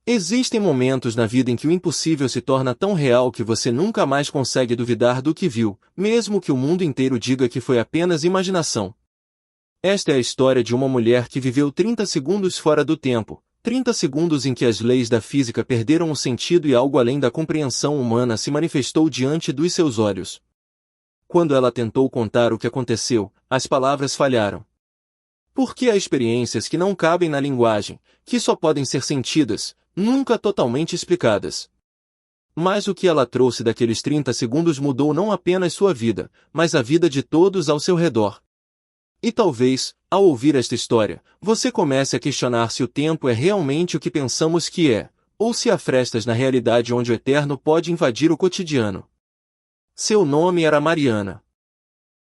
Existem momentos na vida em que o impossível se torna tão real que você nunca mais consegue duvidar do que viu, mesmo que o mundo inteiro diga que foi apenas imaginação. Esta é a história de uma mulher que viveu 30 segundos fora do tempo, 30 segundos em que as leis da física perderam o sentido e algo além da compreensão humana se manifestou diante dos seus olhos. Quando ela tentou contar o que aconteceu, as palavras falharam. Porque há experiências que não cabem na linguagem, que só podem ser sentidas, nunca totalmente explicadas. Mas o que ela trouxe daqueles 30 segundos mudou não apenas sua vida, mas a vida de todos ao seu redor. E talvez, ao ouvir esta história, você comece a questionar se o tempo é realmente o que pensamos que é, ou se há frestas na realidade onde o eterno pode invadir o cotidiano. Seu nome era Mariana.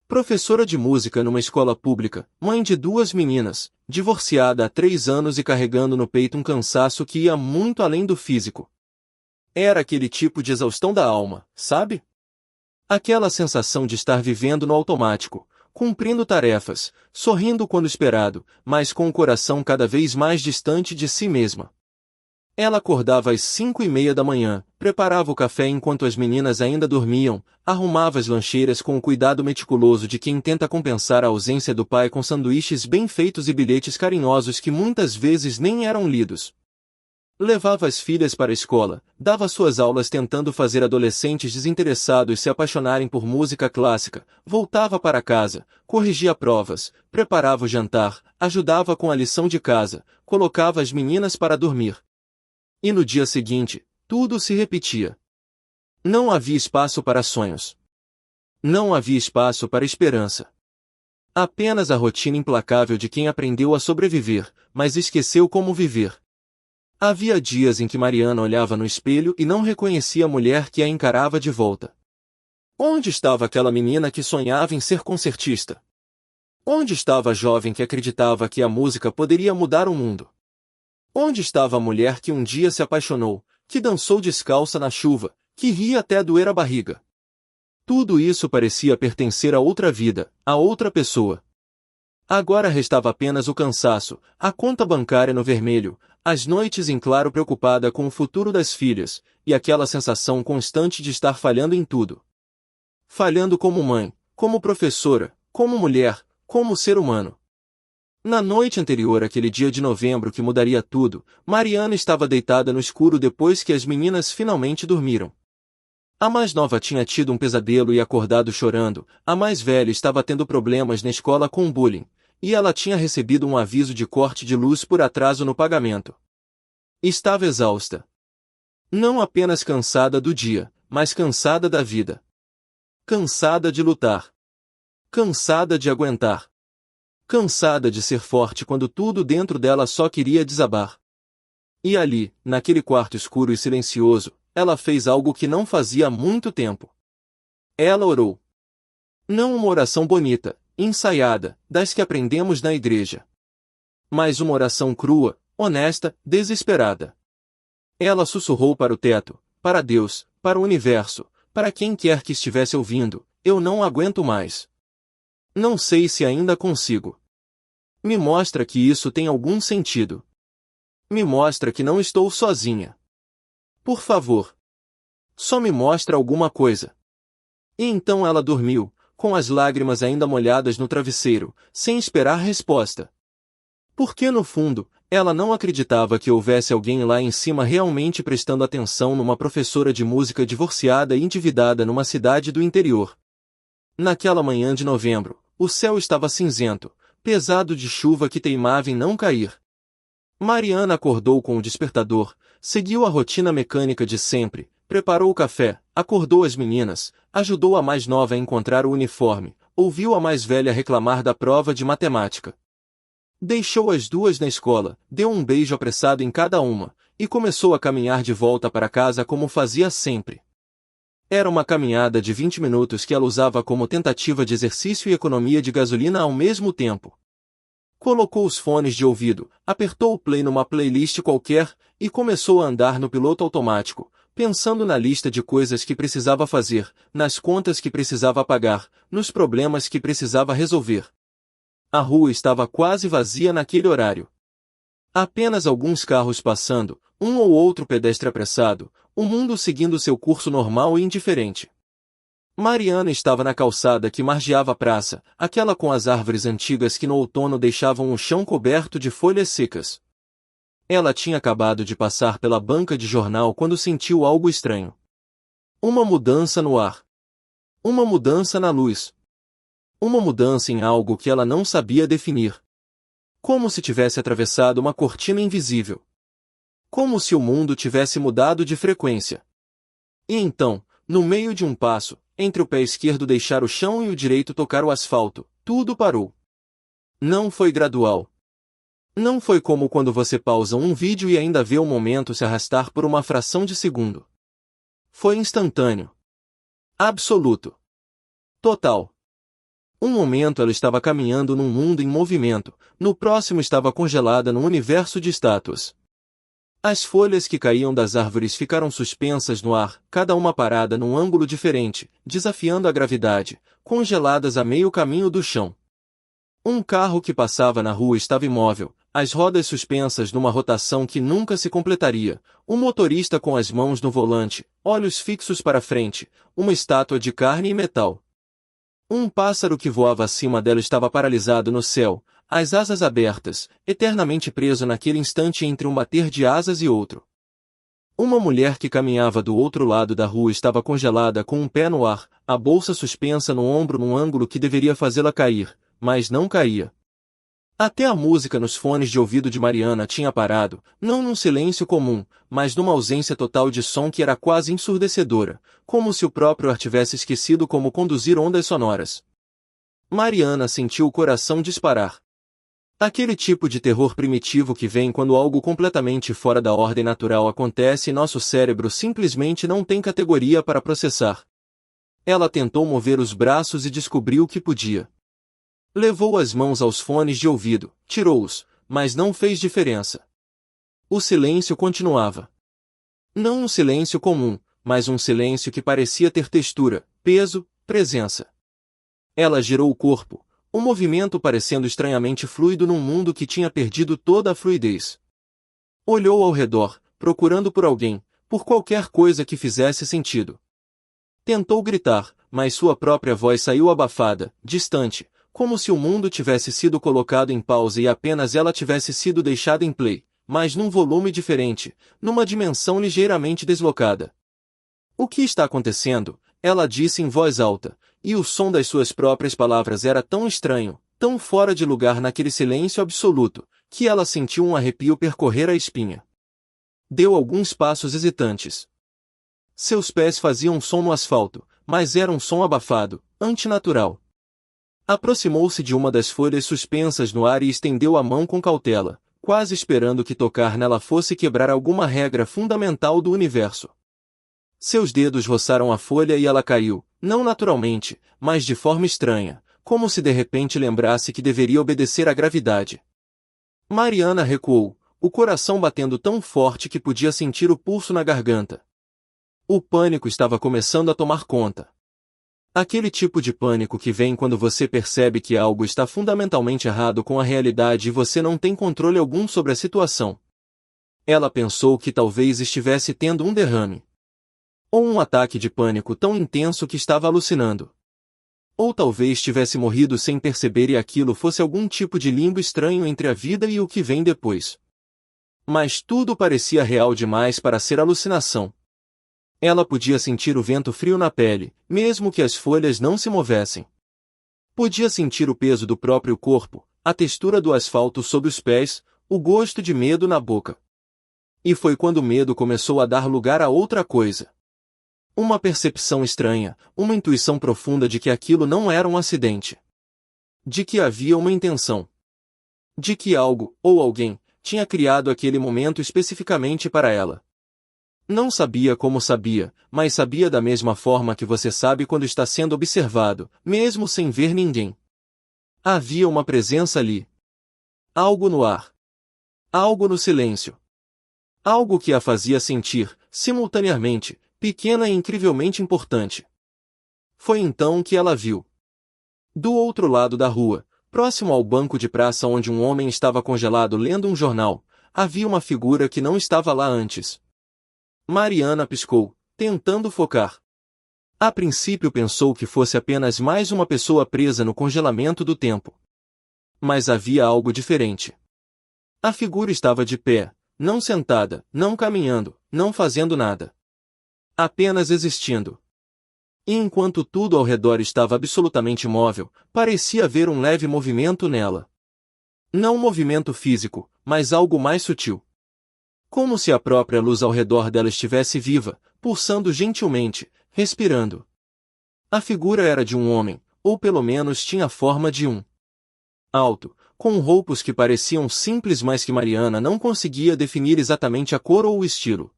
Professora de música numa escola pública, mãe de 2 meninas, divorciada há 3 anos e carregando no peito um cansaço que ia muito além do físico. Era aquele tipo de exaustão da alma, sabe? Aquela sensação de estar vivendo no automático, cumprindo tarefas, sorrindo quando esperado, mas com o coração cada vez mais distante de si mesma. Ela acordava às 5:30 da manhã, preparava o café enquanto as meninas ainda dormiam, arrumava as lancheiras com o cuidado meticuloso de quem tenta compensar a ausência do pai com sanduíches bem feitos e bilhetes carinhosos que muitas vezes nem eram lidos. Levava as filhas para a escola, dava suas aulas tentando fazer adolescentes desinteressados se apaixonarem por música clássica, voltava para casa, corrigia provas, preparava o jantar, ajudava com a lição de casa, colocava as meninas para dormir. E no dia seguinte, tudo se repetia. Não havia espaço para sonhos. Não havia espaço para esperança. Apenas a rotina implacável de quem aprendeu a sobreviver, mas esqueceu como viver. Havia dias em que Mariana olhava no espelho e não reconhecia a mulher que a encarava de volta. Onde estava aquela menina que sonhava em ser concertista? Onde estava a jovem que acreditava que a música poderia mudar o mundo? Onde estava a mulher que um dia se apaixonou, que dançou descalça na chuva, que ria até doer a barriga? Tudo isso parecia pertencer a outra vida, a outra pessoa. Agora restava apenas o cansaço, a conta bancária no vermelho, as noites em claro preocupada com o futuro das filhas, e aquela sensação constante de estar falhando em tudo. Falhando como mãe, como professora, como mulher, como ser humano. Na noite anterior àquele dia de novembro que mudaria tudo, Mariana estava deitada no escuro depois que as meninas finalmente dormiram. A mais nova tinha tido um pesadelo e acordado chorando, a mais velha estava tendo problemas na escola com bullying, e ela tinha recebido um aviso de corte de luz por atraso no pagamento. Estava exausta. Não apenas cansada do dia, mas cansada da vida. Cansada de lutar. Cansada de aguentar. Cansada de ser forte quando tudo dentro dela só queria desabar. E ali, naquele quarto escuro e silencioso, ela fez algo que não fazia há muito tempo. Ela orou. Não uma oração bonita, ensaiada, das que aprendemos na igreja. Mas uma oração crua, honesta, desesperada. Ela sussurrou para o teto, para Deus, para o universo, para quem quer que estivesse ouvindo: eu não aguento mais. Não sei se ainda consigo. Me mostra que isso tem algum sentido. Me mostra que não estou sozinha. Por favor. Só me mostra alguma coisa. E então ela dormiu, com as lágrimas ainda molhadas no travesseiro, sem esperar resposta. Porque no fundo, ela não acreditava que houvesse alguém lá em cima realmente prestando atenção numa professora de música divorciada e endividada numa cidade do interior. Naquela manhã de novembro, o céu estava cinzento, pesado de chuva que teimava em não cair. Mariana acordou com o despertador, seguiu a rotina mecânica de sempre, preparou o café, acordou as meninas, ajudou a mais nova a encontrar o uniforme, ouviu a mais velha reclamar da prova de matemática. Deixou as duas na escola, deu um beijo apressado em cada uma, e começou a caminhar de volta para casa como fazia sempre. Era uma caminhada de 20 minutos que ela usava como tentativa de exercício e economia de gasolina ao mesmo tempo. Colocou os fones de ouvido, apertou o play numa playlist qualquer, e começou a andar no piloto automático, pensando na lista de coisas que precisava fazer, nas contas que precisava pagar, nos problemas que precisava resolver. A rua estava quase vazia naquele horário. Apenas alguns carros passando, Um ou outro pedestre apressado, o mundo seguindo seu curso normal e indiferente. Mariana estava na calçada que margeava a praça, aquela com as árvores antigas que no outono deixavam o chão coberto de folhas secas. Ela tinha acabado de passar pela banca de jornal quando sentiu algo estranho. Uma mudança no ar. Uma mudança na luz. Uma mudança em algo que ela não sabia definir. Como se tivesse atravessado uma cortina invisível. Como se o mundo tivesse mudado de frequência. E então, no meio de um passo, entre o pé esquerdo deixar o chão e o direito tocar o asfalto, tudo parou. Não foi gradual. Não foi como quando você pausa um vídeo e ainda vê o momento se arrastar por uma fração de segundo. Foi instantâneo. Absoluto. Total. Um momento ela estava caminhando num mundo em movimento, no próximo estava congelada num universo de estátuas. As folhas que caíam das árvores ficaram suspensas no ar, cada uma parada num ângulo diferente, desafiando a gravidade, congeladas a meio caminho do chão. Um carro que passava na rua estava imóvel, as rodas suspensas numa rotação que nunca se completaria, o motorista com as mãos no volante, olhos fixos para frente, uma estátua de carne e metal. Um pássaro que voava acima dela estava paralisado no céu, as asas abertas, eternamente preso naquele instante entre um bater de asas e outro. Uma mulher que caminhava do outro lado da rua estava congelada com um pé no ar, a bolsa suspensa no ombro num ângulo que deveria fazê-la cair, mas não caía. Até a música nos fones de ouvido de Mariana tinha parado, não num silêncio comum, mas numa ausência total de som que era quase ensurdecedora, como se o próprio ar tivesse esquecido como conduzir ondas sonoras. Mariana sentiu o coração disparar. Aquele tipo de terror primitivo que vem quando algo completamente fora da ordem natural acontece e nosso cérebro simplesmente não tem categoria para processar. Ela tentou mover os braços e descobriu que podia. Levou as mãos aos fones de ouvido, tirou-os, mas não fez diferença. O silêncio continuava. Não um silêncio comum, mas um silêncio que parecia ter textura, peso, presença. Ela girou o corpo, o movimento parecendo estranhamente fluido num mundo que tinha perdido toda a fluidez. Olhou ao redor, procurando por alguém, por qualquer coisa que fizesse sentido. Tentou gritar, mas sua própria voz saiu abafada, distante, como se o mundo tivesse sido colocado em pausa e apenas ela tivesse sido deixada em play, mas num volume diferente, numa dimensão ligeiramente deslocada. O que está acontecendo? Ela disse em voz alta, e o som das suas próprias palavras era tão estranho, tão fora de lugar naquele silêncio absoluto, que ela sentiu um arrepio percorrer a espinha. Deu alguns passos hesitantes. Seus pés faziam som no asfalto, mas era um som abafado, antinatural. Aproximou-se de uma das folhas suspensas no ar e estendeu a mão com cautela, quase esperando que tocar nela fosse quebrar alguma regra fundamental do universo. Seus dedos roçaram a folha e ela caiu, não naturalmente, mas de forma estranha, como se de repente lembrasse que deveria obedecer à gravidade. Mariana recuou, o coração batendo tão forte que podia sentir o pulso na garganta. O pânico estava começando a tomar conta. Aquele tipo de pânico que vem quando você percebe que algo está fundamentalmente errado com a realidade e você não tem controle algum sobre a situação. Ela pensou que talvez estivesse tendo um derrame. Ou um ataque de pânico tão intenso que estava alucinando. Ou talvez tivesse morrido sem perceber e aquilo fosse algum tipo de limbo estranho entre a vida e o que vem depois. Mas tudo parecia real demais para ser alucinação. Ela podia sentir o vento frio na pele, mesmo que as folhas não se movessem. Podia sentir o peso do próprio corpo, a textura do asfalto sob os pés, o gosto de medo na boca. E foi quando o medo começou a dar lugar a outra coisa. Uma percepção estranha, uma intuição profunda de que aquilo não era um acidente. De que havia uma intenção. De que algo, ou alguém, tinha criado aquele momento especificamente para ela. Não sabia como sabia, mas sabia da mesma forma que você sabe quando está sendo observado, mesmo sem ver ninguém. Havia uma presença ali. Algo no ar. Algo no silêncio. Algo que a fazia sentir, simultaneamente, pequena e incrivelmente importante. Foi então que ela viu. Do outro lado da rua, próximo ao banco de praça onde um homem estava congelado lendo um jornal, havia uma figura que não estava lá antes. Mariana piscou, tentando focar. A princípio pensou que fosse apenas mais uma pessoa presa no congelamento do tempo. Mas havia algo diferente. A figura estava de pé, não sentada, não caminhando, não fazendo nada. Apenas existindo. E enquanto tudo ao redor estava absolutamente imóvel, parecia haver um leve movimento nela. Não um movimento físico, mas algo mais sutil. Como se a própria luz ao redor dela estivesse viva, pulsando gentilmente, respirando. A figura era de um homem, ou pelo menos tinha a forma de um. Alto, com roupos que pareciam simples, mas que Mariana não conseguia definir exatamente a cor ou o estilo.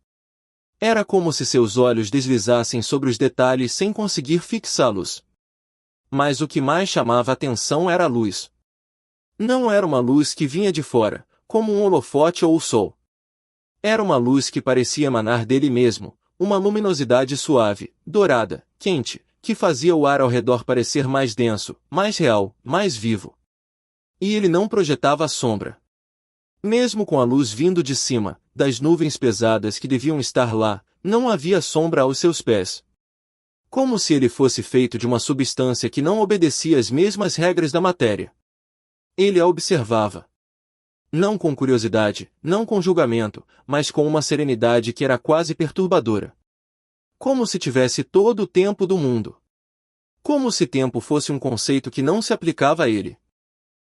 Era como se seus olhos deslizassem sobre os detalhes sem conseguir fixá-los. Mas o que mais chamava a atenção era a luz. Não era uma luz que vinha de fora, como um holofote ou o sol. Era uma luz que parecia emanar dele mesmo, uma luminosidade suave, dourada, quente, que fazia o ar ao redor parecer mais denso, mais real, mais vivo. E ele não projetava sombra. Mesmo com a luz vindo de cima, das nuvens pesadas que deviam estar lá, não havia sombra aos seus pés. Como se ele fosse feito de uma substância que não obedecia às mesmas regras da matéria. Ele a observava. Não com curiosidade, não com julgamento, mas com uma serenidade que era quase perturbadora. Como se tivesse todo o tempo do mundo. Como se tempo fosse um conceito que não se aplicava a ele.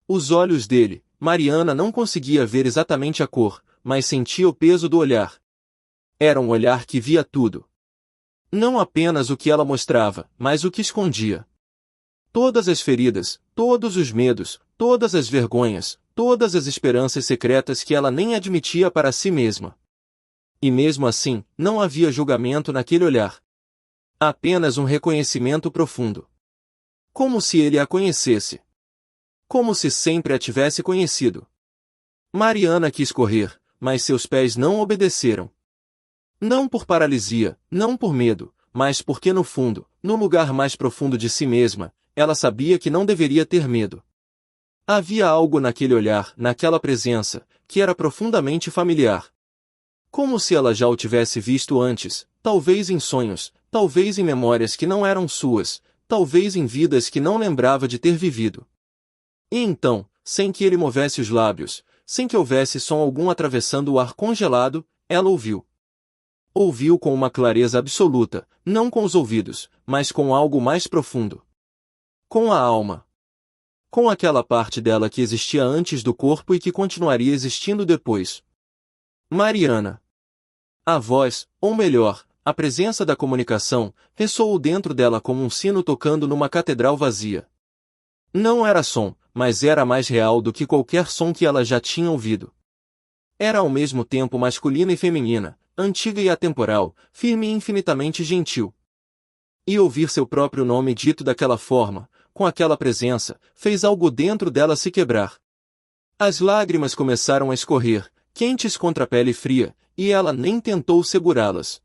Os olhos dele, Mariana não conseguia ver exatamente a cor, mas sentia o peso do olhar. Era um olhar que via tudo. Não apenas o que ela mostrava, mas o que escondia. Todas as feridas, todos os medos, todas as vergonhas, todas as esperanças secretas que ela nem admitia para si mesma. E mesmo assim, não havia julgamento naquele olhar. Apenas um reconhecimento profundo. Como se ele a conhecesse. Como se sempre a tivesse conhecido. Mariana quis correr, mas seus pés não obedeceram. Não por paralisia, não por medo, mas porque no fundo, no lugar mais profundo de si mesma, ela sabia que não deveria ter medo. Havia algo naquele olhar, naquela presença, que era profundamente familiar. Como se ela já o tivesse visto antes, talvez em sonhos, talvez em memórias que não eram suas, talvez em vidas que não lembrava de ter vivido. E então, sem que ele movesse os lábios, sem que houvesse som algum atravessando o ar congelado, ela ouviu. Ouviu com uma clareza absoluta, não com os ouvidos, mas com algo mais profundo. Com a alma. Com aquela parte dela que existia antes do corpo e que continuaria existindo depois. Mariana. A voz, ou melhor, a presença da comunicação, ressoou dentro dela como um sino tocando numa catedral vazia. Não era som, mas era mais real do que qualquer som que ela já tinha ouvido. Era ao mesmo tempo masculina e feminina, antiga e atemporal, firme e infinitamente gentil. E ouvir seu próprio nome dito daquela forma, com aquela presença, fez algo dentro dela se quebrar. As lágrimas começaram a escorrer, quentes contra a pele fria, e ela nem tentou segurá-las.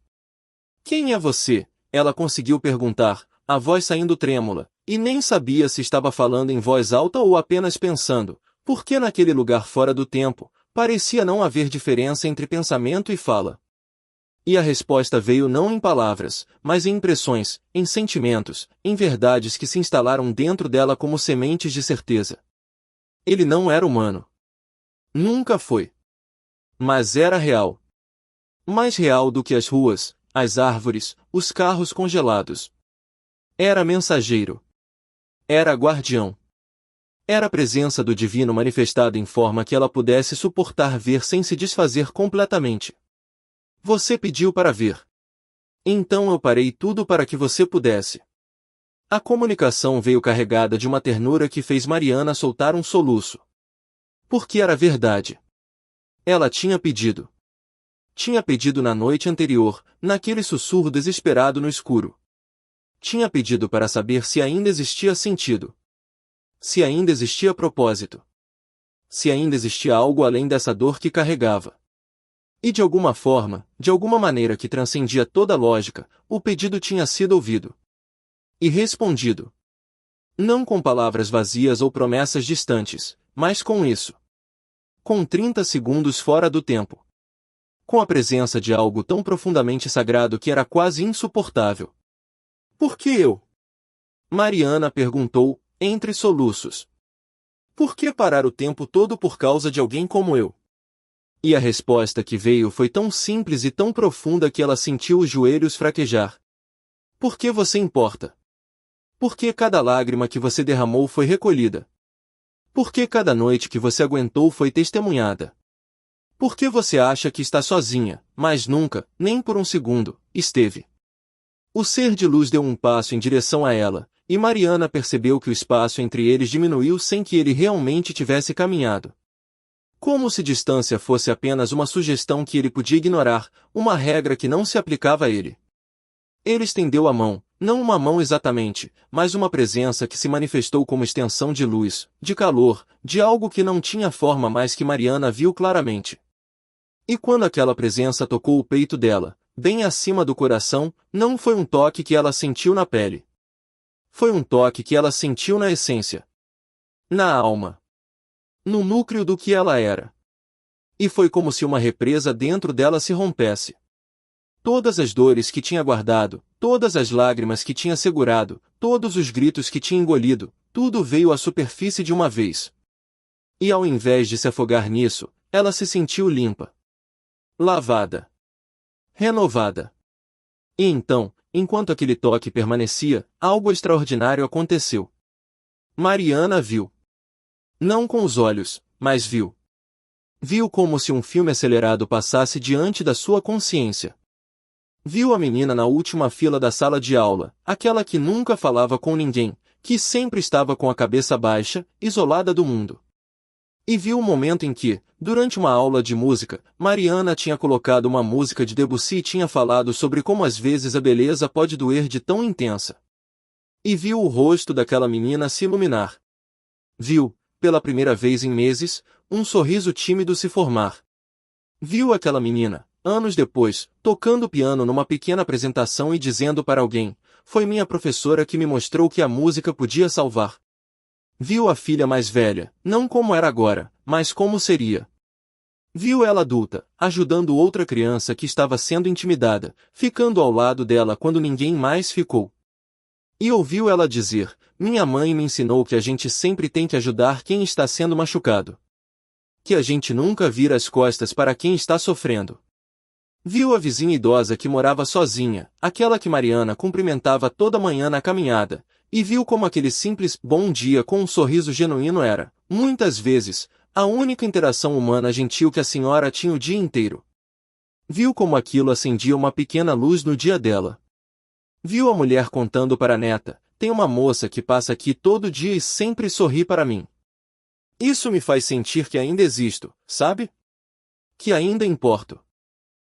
"Quem é você?" ela conseguiu perguntar, a voz saindo trêmula, e nem sabia se estava falando em voz alta ou apenas pensando, porque naquele lugar fora do tempo, parecia não haver diferença entre pensamento e fala. E a resposta veio não em palavras, mas em impressões, em sentimentos, em verdades que se instalaram dentro dela como sementes de certeza. Ele não era humano. Nunca foi. Mas era real. Mais real do que as ruas, as árvores, os carros congelados. Era mensageiro. Era guardião. Era a presença do divino manifestada em forma que ela pudesse suportar ver sem se desfazer completamente. Você pediu para ver. Então eu parei tudo para que você pudesse. A comunicação veio carregada de uma ternura que fez Mariana soltar um soluço. Porque era verdade. Ela tinha pedido. Tinha pedido na noite anterior, naquele sussurro desesperado no escuro. Tinha pedido para saber se ainda existia sentido. Se ainda existia propósito. Se ainda existia algo além dessa dor que carregava. E de alguma forma, de alguma maneira que transcendia toda lógica, o pedido tinha sido ouvido. E respondido. Não com palavras vazias ou promessas distantes, mas com isso. com 30 segundos fora do tempo. Com a presença de algo tão profundamente sagrado que era quase insuportável. Por que eu? Mariana perguntou, entre soluços. Por que parar o tempo todo por causa de alguém como eu? E a resposta que veio foi tão simples e tão profunda que ela sentiu os joelhos fraquejar. Por que você importa? Por que cada lágrima que você derramou foi recolhida? Por que cada noite que você aguentou foi testemunhada? Por que você acha que está sozinha, mas nunca, nem por um segundo, esteve? O ser de luz deu um passo em direção a ela, e Mariana percebeu que o espaço entre eles diminuiu sem que ele realmente tivesse caminhado. Como se distância fosse apenas uma sugestão que ele podia ignorar, uma regra que não se aplicava a ele. Ele estendeu a mão, não uma mão exatamente, mas uma presença que se manifestou como extensão de luz, de calor, de algo que não tinha forma mas que Mariana viu claramente. E quando aquela presença tocou o peito dela, bem acima do coração, não foi um toque que ela sentiu na pele. Foi um toque que ela sentiu na essência. Na alma. No núcleo do que ela era. E foi como se uma represa dentro dela se rompesse. Todas as dores que tinha guardado, todas as lágrimas que tinha segurado, todos os gritos que tinha engolido, tudo veio à superfície de uma vez. E ao invés de se afogar nisso, ela se sentiu limpa. Lavada. Renovada. E então, enquanto aquele toque permanecia, algo extraordinário aconteceu. Mariana viu. Não com os olhos, mas viu. Viu como se um filme acelerado passasse diante da sua consciência. Viu a menina na última fila da sala de aula, aquela que nunca falava com ninguém, que sempre estava com a cabeça baixa, isolada do mundo. E viu o momento em que, durante uma aula de música, Mariana tinha colocado uma música de Debussy e tinha falado sobre como às vezes a beleza pode doer de tão intensa. E viu o rosto daquela menina se iluminar. Viu, pela primeira vez em meses, um sorriso tímido se formar. Viu aquela menina, anos depois, tocando piano numa pequena apresentação e dizendo para alguém: "Foi minha professora que me mostrou que a música podia salvar." Viu a filha mais velha, não como era agora, mas como seria. Viu ela adulta, ajudando outra criança que estava sendo intimidada, ficando ao lado dela quando ninguém mais ficou. E ouviu ela dizer: "Minha mãe me ensinou que a gente sempre tem que ajudar quem está sendo machucado. Que a gente nunca vira as costas para quem está sofrendo." Viu a vizinha idosa que morava sozinha, aquela que Mariana cumprimentava toda manhã na caminhada, e viu como aquele simples bom dia com um sorriso genuíno era, muitas vezes, a única interação humana gentil que a senhora tinha o dia inteiro. Viu como aquilo acendia uma pequena luz no dia dela. Viu a mulher contando para a neta: "Tem uma moça que passa aqui todo dia e sempre sorri para mim. Isso me faz sentir que ainda existo, sabe? Que ainda importo."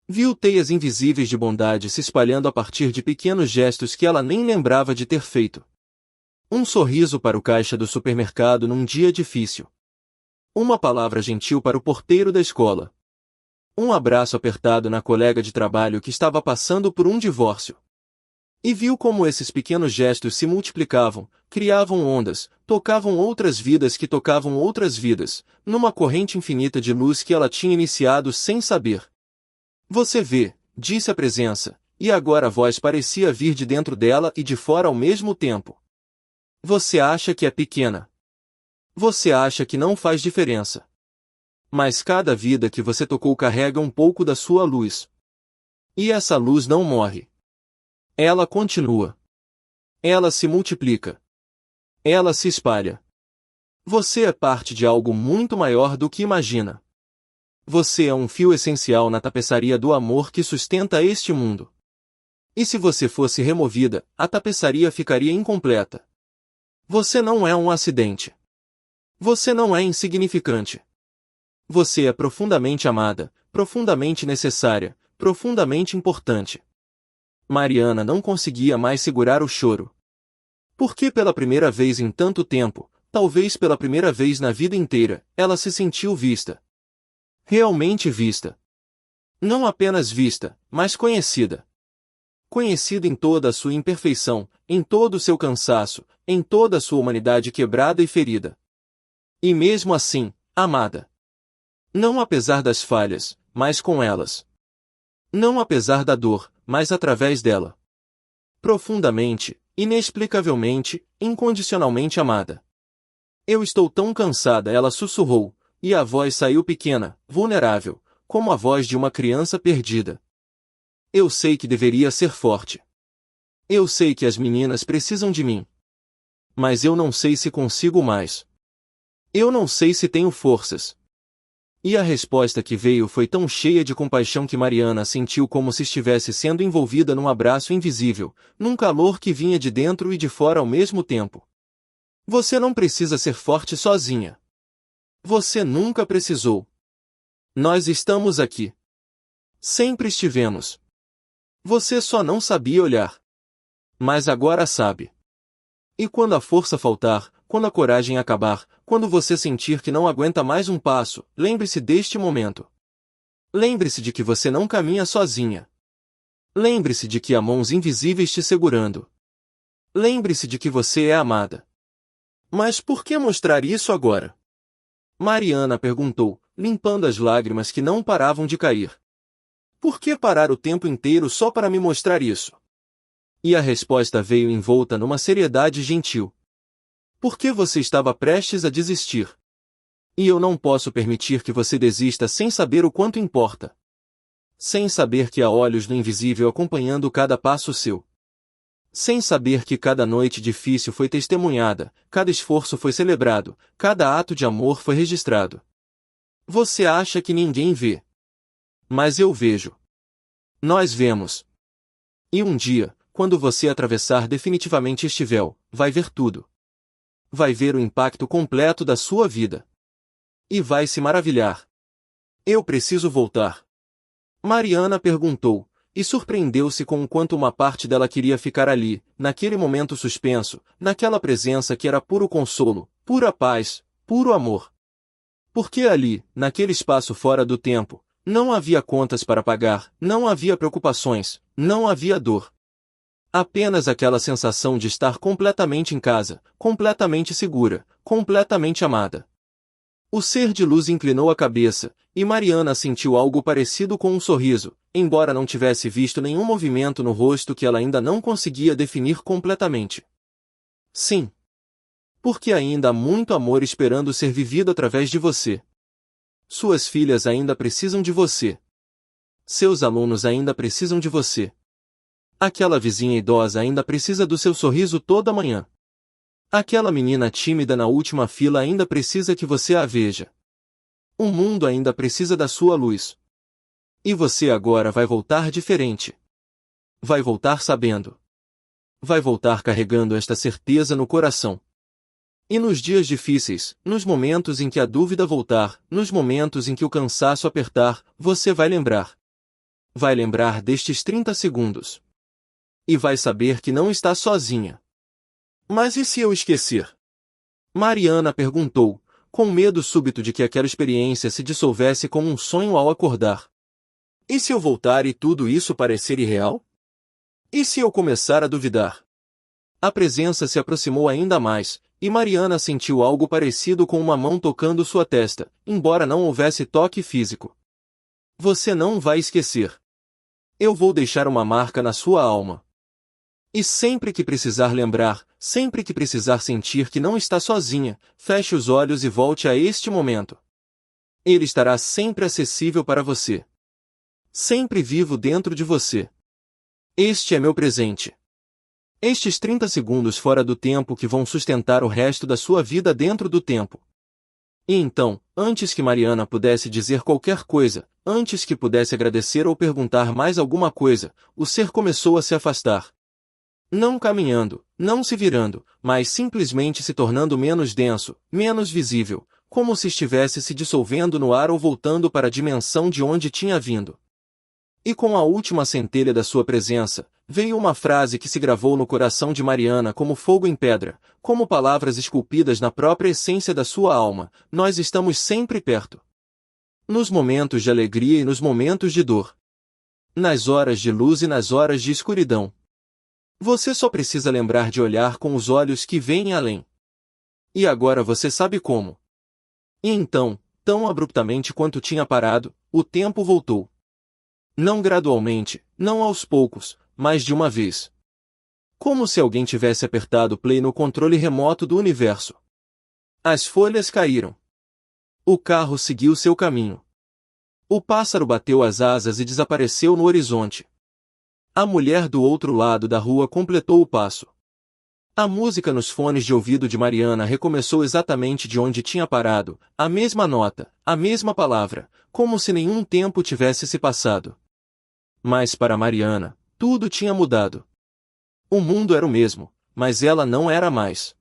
Viu teias invisíveis de bondade se espalhando a partir de pequenos gestos que ela nem lembrava de ter feito. Um sorriso para o caixa do supermercado num dia difícil. Uma palavra gentil para o porteiro da escola. Um abraço apertado na colega de trabalho que estava passando por um divórcio. E viu como esses pequenos gestos se multiplicavam, criavam ondas, tocavam outras vidas que tocavam outras vidas, numa corrente infinita de luz que ela tinha iniciado sem saber. "Você vê", disse a presença, e agora a voz parecia vir de dentro dela e de fora ao mesmo tempo. "Você acha que é pequena. Você acha que não faz diferença. Mas cada vida que você tocou carrega um pouco da sua luz. E essa luz não morre. Ela continua. Ela se multiplica. Ela se espalha. Você é parte de algo muito maior do que imagina. Você é um fio essencial na tapeçaria do amor que sustenta este mundo. E se você fosse removida, a tapeçaria ficaria incompleta. Você não é um acidente. Você não é insignificante. Você é profundamente amada, profundamente necessária, profundamente importante." Mariana não conseguia mais segurar o choro. Porque pela primeira vez em tanto tempo, talvez pela primeira vez na vida inteira, ela se sentiu vista. Realmente vista. Não apenas vista, mas conhecida. Conhecida em toda a sua imperfeição, em todo o seu cansaço, em toda a sua humanidade quebrada e ferida. E mesmo assim, amada. Não apesar das falhas, mas com elas. Não apesar da dor, mas através dela. Profundamente, inexplicavelmente, incondicionalmente amada. Eu estou tão cansada, ela sussurrou, e a voz saiu pequena, vulnerável, como a voz de uma criança perdida. Eu sei que deveria ser forte. Eu sei que as meninas precisam de mim. Mas eu não sei se consigo mais. Eu não sei se tenho forças. E a resposta que veio foi tão cheia de compaixão que Mariana sentiu como se estivesse sendo envolvida num abraço invisível, num calor que vinha de dentro e de fora ao mesmo tempo. Você não precisa ser forte sozinha. Você nunca precisou. Nós estamos aqui. Sempre estivemos. Você só não sabia olhar. Mas agora sabe. E quando a força faltar, quando a coragem acabar, quando você sentir que não aguenta mais um passo, lembre-se deste momento. Lembre-se de que você não caminha sozinha. Lembre-se de que há mãos invisíveis te segurando. Lembre-se de que você é amada. Mas por que mostrar isso agora? Mariana perguntou, limpando as lágrimas que não paravam de cair. Por que parar o tempo inteiro só para me mostrar isso? E a resposta veio envolta numa seriedade gentil. Porque você estava prestes a desistir. E eu não posso permitir que você desista sem saber o quanto importa. Sem saber que há olhos no invisível acompanhando cada passo seu. Sem saber que cada noite difícil foi testemunhada, cada esforço foi celebrado, cada ato de amor foi registrado. Você acha que ninguém vê. Mas eu vejo. Nós vemos. E um dia, quando você atravessar definitivamente este véu, vai ver tudo. Vai ver o impacto completo da sua vida. E vai se maravilhar. Eu preciso voltar. Mariana perguntou, e surpreendeu-se com o quanto uma parte dela queria ficar ali, naquele momento suspenso, naquela presença que era puro consolo, pura paz, puro amor. Porque ali, naquele espaço fora do tempo, não havia contas para pagar, não havia preocupações, não havia dor. Apenas aquela sensação de estar completamente em casa, completamente segura, completamente amada. O ser de luz inclinou a cabeça, e Mariana sentiu algo parecido com um sorriso, embora não tivesse visto nenhum movimento no rosto que ela ainda não conseguia definir completamente. Sim. Porque ainda há muito amor esperando ser vivido através de você. Suas filhas ainda precisam de você. Seus alunos ainda precisam de você. Aquela vizinha idosa ainda precisa do seu sorriso toda manhã. Aquela menina tímida na última fila ainda precisa que você a veja. O mundo ainda precisa da sua luz. E você agora vai voltar diferente. Vai voltar sabendo. Vai voltar carregando esta certeza no coração. E nos dias difíceis, nos momentos em que a dúvida voltar, nos momentos em que o cansaço apertar, você vai lembrar. Vai lembrar destes 30 segundos. E vai saber que não está sozinha. Mas e se eu esquecer? Mariana perguntou, com medo súbito de que aquela experiência se dissolvesse como um sonho ao acordar. E se eu voltar e tudo isso parecer irreal? E se eu começar a duvidar? A presença se aproximou ainda mais, e Mariana sentiu algo parecido com uma mão tocando sua testa, embora não houvesse toque físico. Você não vai esquecer. Eu vou deixar uma marca na sua alma. E sempre que precisar lembrar, sempre que precisar sentir que não está sozinha, feche os olhos e volte a este momento. Ele estará sempre acessível para você. Sempre vivo dentro de você. Este é meu presente. Estes 30 segundos fora do tempo que vão sustentar o resto da sua vida dentro do tempo. E então, antes que Mariana pudesse dizer qualquer coisa, antes que pudesse agradecer ou perguntar mais alguma coisa, o ser começou a se afastar. Não caminhando, não se virando, mas simplesmente se tornando menos denso, menos visível, como se estivesse se dissolvendo no ar ou voltando para a dimensão de onde tinha vindo. E com a última centelha da sua presença, veio uma frase que se gravou no coração de Mariana como fogo em pedra, como palavras esculpidas na própria essência da sua alma: nós estamos sempre perto. Nos momentos de alegria e nos momentos de dor. Nas horas de luz e nas horas de escuridão. Você só precisa lembrar de olhar com os olhos que veem além. E agora você sabe como. E então, tão abruptamente quanto tinha parado, o tempo voltou. Não gradualmente, não aos poucos, mas de uma vez. Como se alguém tivesse apertado play no controle remoto do universo. As folhas caíram. O carro seguiu seu caminho. O pássaro bateu as asas e desapareceu no horizonte. A mulher do outro lado da rua completou o passo. A música nos fones de ouvido de Mariana recomeçou exatamente de onde tinha parado, a mesma nota, a mesma palavra, como se nenhum tempo tivesse se passado. Mas para Mariana, tudo tinha mudado. O mundo era o mesmo, mas ela não era mais.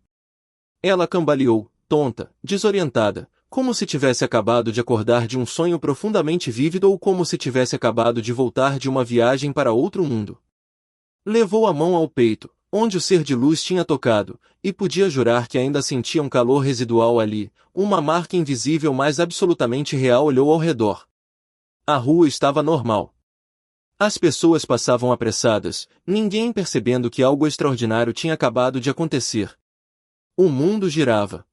Ela cambaleou, tonta, desorientada, como se tivesse acabado de acordar de um sonho profundamente vívido ou como se tivesse acabado de voltar de uma viagem para outro mundo. Levou a mão ao peito, onde o ser de luz tinha tocado, e podia jurar que ainda sentia um calor residual ali, uma marca invisível mas absolutamente real. Olhou ao redor. A rua estava normal. As pessoas passavam apressadas, ninguém percebendo que algo extraordinário tinha acabado de acontecer. O mundo girava.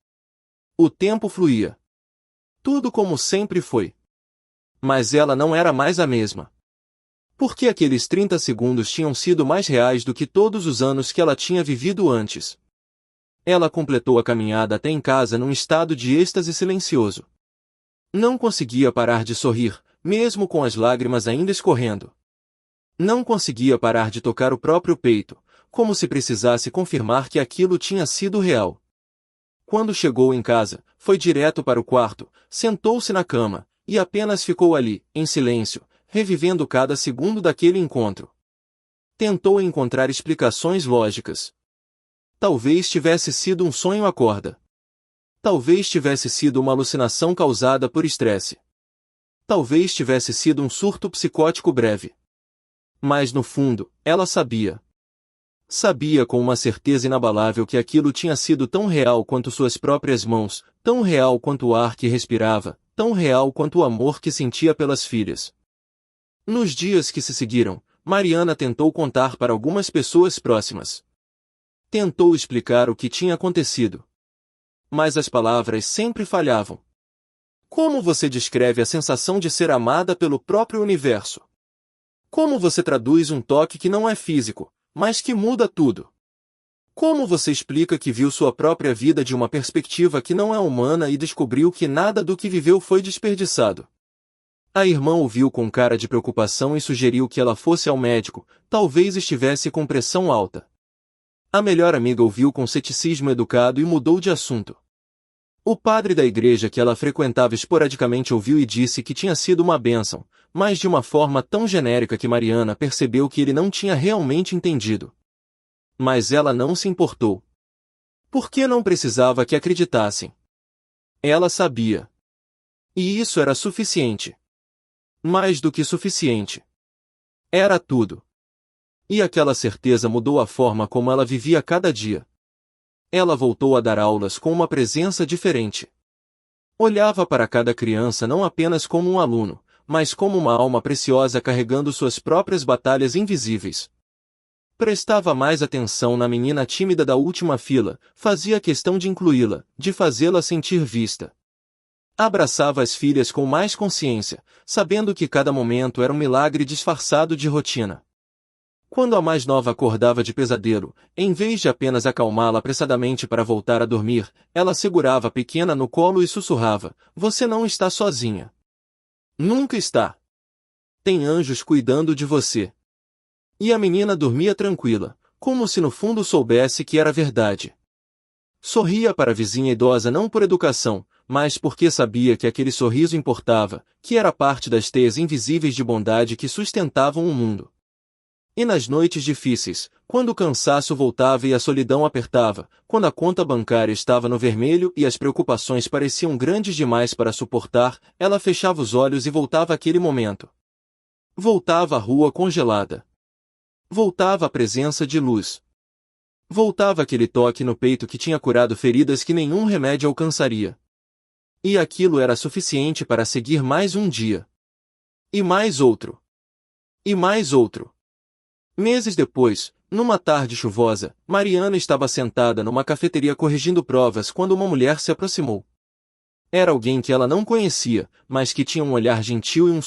O tempo fluía. Tudo como sempre foi. Mas ela não era mais a mesma. Porque aqueles 30 segundos tinham sido mais reais do que todos os anos que ela tinha vivido antes. Ela completou a caminhada até em casa num estado de êxtase silencioso. Não conseguia parar de sorrir, mesmo com as lágrimas ainda escorrendo. Não conseguia parar de tocar o próprio peito, como se precisasse confirmar que aquilo tinha sido real. Quando chegou em casa, foi direto para o quarto, sentou-se na cama, e apenas ficou ali, em silêncio, revivendo cada segundo daquele encontro. Tentou encontrar explicações lógicas. Talvez tivesse sido um sonho acorda. Talvez tivesse sido uma alucinação causada por estresse. Talvez tivesse sido um surto psicótico breve. Mas no fundo, ela sabia. Sabia com uma certeza inabalável que aquilo tinha sido tão real quanto suas próprias mãos, tão real quanto o ar que respirava, tão real quanto o amor que sentia pelas filhas. Nos dias que se seguiram, Mariana tentou contar para algumas pessoas próximas. Tentou explicar o que tinha acontecido. Mas as palavras sempre falhavam. Como você descreve a sensação de ser amada pelo próprio universo? Como você traduz um toque que não é físico, mas que muda tudo? Como você explica que viu sua própria vida de uma perspectiva que não é humana e descobriu que nada do que viveu foi desperdiçado? A irmã ouviu com cara de preocupação e sugeriu que ela fosse ao médico, talvez estivesse com pressão alta. A melhor amiga ouviu com ceticismo educado e mudou de assunto. O padre da igreja que ela frequentava esporadicamente ouviu e disse que tinha sido uma bênção, mas de uma forma tão genérica que Mariana percebeu que ele não tinha realmente entendido. Mas ela não se importou. Porque não precisava que acreditassem. Ela sabia. E isso era suficiente. Mais do que suficiente. Era tudo. E aquela certeza mudou a forma como ela vivia cada dia. Ela voltou a dar aulas com uma presença diferente. Olhava para cada criança não apenas como um aluno, mas como uma alma preciosa carregando suas próprias batalhas invisíveis. Prestava mais atenção na menina tímida da última fila, fazia questão de incluí-la, de fazê-la sentir vista. Abraçava as filhas com mais consciência, sabendo que cada momento era um milagre disfarçado de rotina. Quando a mais nova acordava de pesadelo, em vez de apenas acalmá-la apressadamente para voltar a dormir, ela segurava a pequena no colo e sussurrava: "Você não está sozinha. Nunca está. Tem anjos cuidando de você." E a menina dormia tranquila, como se no fundo soubesse que era verdade. Sorria para a vizinha idosa não por educação, mas porque sabia que aquele sorriso importava, que era parte das teias invisíveis de bondade que sustentavam o mundo. E nas noites difíceis, quando o cansaço voltava e a solidão apertava, quando a conta bancária estava no vermelho e as preocupações pareciam grandes demais para suportar, ela fechava os olhos e voltava àquele momento. Voltava à rua congelada. Voltava à presença de luz. Voltava aquele toque no peito que tinha curado feridas que nenhum remédio alcançaria. E aquilo era suficiente para seguir mais um dia. E mais outro. E mais outro. Meses depois, numa tarde chuvosa, Mariana estava sentada numa cafeteria corrigindo provas quando uma mulher se aproximou. Era alguém que ela não conhecia, mas que tinha um olhar gentil e um